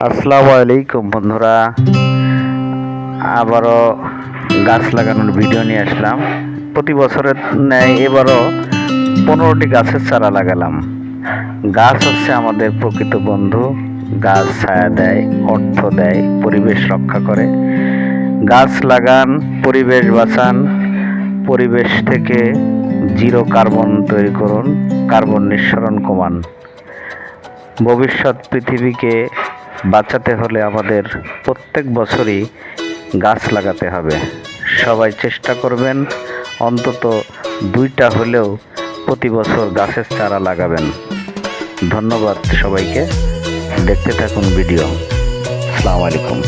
আসসালামু আলাইকুম বন্ধুরা, আবারও গাছ লাগানোর ভিডিও নিয়ে আসলাম। প্রতি বছরের ন্যায় এবারও 15টি গাছের চারা লাগালাম। গাছ হচ্ছে আমাদের প্রকৃত বন্ধু। গাছ ছায়া দেয়, অর্থ দেয়, পরিবেশ রক্ষা করে। গাছ লাগান, পরিবেশ বাঁচান, পরিবেশ থেকে জিরো কার্বন তৈরি করুন, কার্বন নিঃসরণ কমান। ভবিষ্যৎ পৃথিবীকে বাঁচাতে হলে আমাদের প্রত্যেক বছরই গাছ লাগাতে হবে। সবাই চেষ্টা করবেন অন্তত 2টা হলেও প্রতি বছর গাছের চারা লাগাবেন। ধন্যবাদ সবাইকে, দেখতে থাকুন ভিডিও। আসসালামু আলাইকুম।